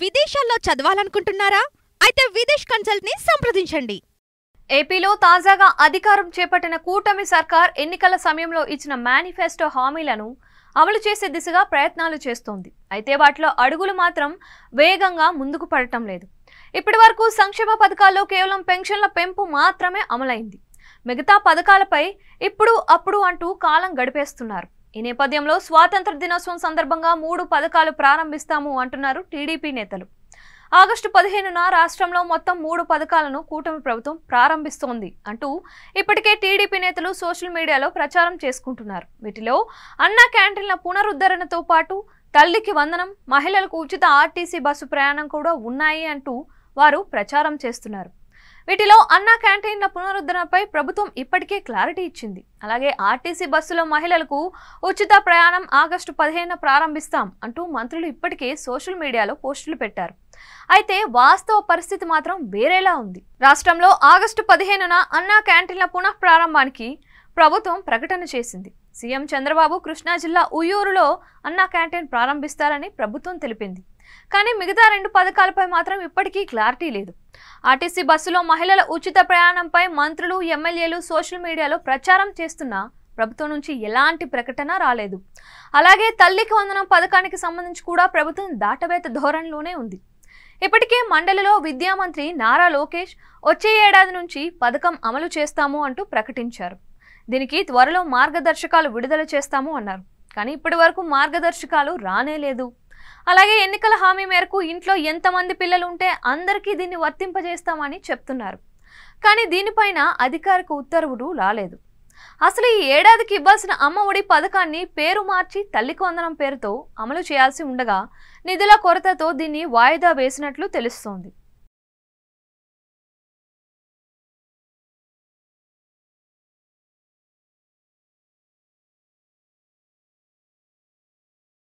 విదేశాల్లో చదవాలనుకుంటున్నారా? అయితే విదేశ్ కన్సల్ట్ ని సంప్రదించండి. ఏపీలో తాజాగా అధికారం చేపట్టిన కూటమి సర్కార్ ఎన్నికల సమయంలో ఇచ్చిన మేనిఫెస్టో హామీలను అమలు చేసే దిశగా ప్రయత్నాలు చేస్తోంది. అయితే వాటిలో అడుగులు మాత్రం వేగంగా ముందుకు పడటం లేదు. ఇప్పటివరకు సంక్షేమ పథకాల్లో కేవలం పెన్షన్ల పెంపు మాత్రమే అమలైంది. మిగతా పథకాలపై ఇప్పుడు అప్పుడు అంటూ కాలం గడిపేస్తున్నారు. ఈ నేపథ్యంలో స్వాతంత్ర దినోత్సవం సందర్భంగా 3 పథకాలు ప్రారంభిస్తాము అంటున్నారు టీడీపీ నేతలు. ఆగస్టు 15న రాష్ట్రంలో మొత్తం 3 పథకాలను కూటమి ప్రభుత్వం ప్రారంభిస్తోంది అంటూ ఇప్పటికే టీడీపీ నేతలు సోషల్ మీడియాలో ప్రచారం చేసుకుంటున్నారు. వీటిలో అన్న క్యాంటీన్ల పునరుద్ధరణతో పాటు తల్లికి వందనం, మహిళలకు ఉచిత ఆర్టీసీ బస్సు ప్రయాణం కూడా ఉన్నాయి అంటూ వారు ప్రచారం చేస్తున్నారు. వీటిలో అన్న క్యాంటీన్ల పునరుద్ధరణపై ప్రభుత్వం ఇప్పటికే క్లారిటీ ఇచ్చింది. అలాగే ఆర్టీసీ బస్సులో మహిళలకు ఉచిత ప్రయాణం ఆగస్టు 15న ప్రారంభిస్తాం అంటూ మంత్రులు ఇప్పటికే సోషల్ మీడియాలో పోస్టులు పెట్టారు. అయితే వాస్తవ పరిస్థితి మాత్రం వేరేలా ఉంది. రాష్ట్రంలో ఆగస్టు 15న అన్న క్యాంటీన్ల పునః ప్రారంభానికి ప్రభుత్వం ప్రకటన చేసింది. సీఎం చంద్రబాబు కృష్ణా జిల్లా ఉయ్యూరులో అన్న క్యాంటీన్ ప్రారంభిస్తారని ప్రభుత్వం తెలిపింది. కానీ మిగతా 2 పథకాలపై మాత్రం ఇప్పటికీ క్లారిటీ లేదు. ఆర్టీసీ బస్సులో మహిళల ఉచిత ప్రయాణంపై మంత్రులు, ఎమ్మెల్యేలు సోషల్ మీడియాలో ప్రచారం చేస్తున్నా ప్రభుత్వం నుంచి ఎలాంటి ప్రకటన రాలేదు. అలాగే తల్లికి వందనం పథకానికి సంబంధించి కూడా ప్రభుత్వం దాటవేత ధోరణిలోనే ఉంది. ఇప్పటికే మండలిలో విద్యామంత్రి నారా లోకేష్ వచ్చే ఏడాది నుంచి పథకం అమలు చేస్తాము అంటూ ప్రకటించారు. దీనికి త్వరలో మార్గదర్శకాలు విడుదల చేస్తాము అన్నారు. కానీ ఇప్పటి వరకు మార్గదర్శకాలు రానేలేదు. అలాగే ఎన్నికల హామీ మేరకు ఇంట్లో ఎంతమంది పిల్లలు ఉంటే అందరికీ దీన్ని వర్తింపజేస్తామని చెప్తున్నారు. కానీ దీనిపైన అధికారిక ఉత్తర్వులు రాలేదు. అసలు ఈ ఏడాదికి ఇవ్వాల్సిన అమ్మ ఒడి పథకాన్ని పేరు మార్చి తల్లికి వందనం పేరుతో అమలు చేయాల్సి ఉండగా నిధుల కొరతతో దీన్ని వాయిదా వేసినట్లు తెలుస్తోంది.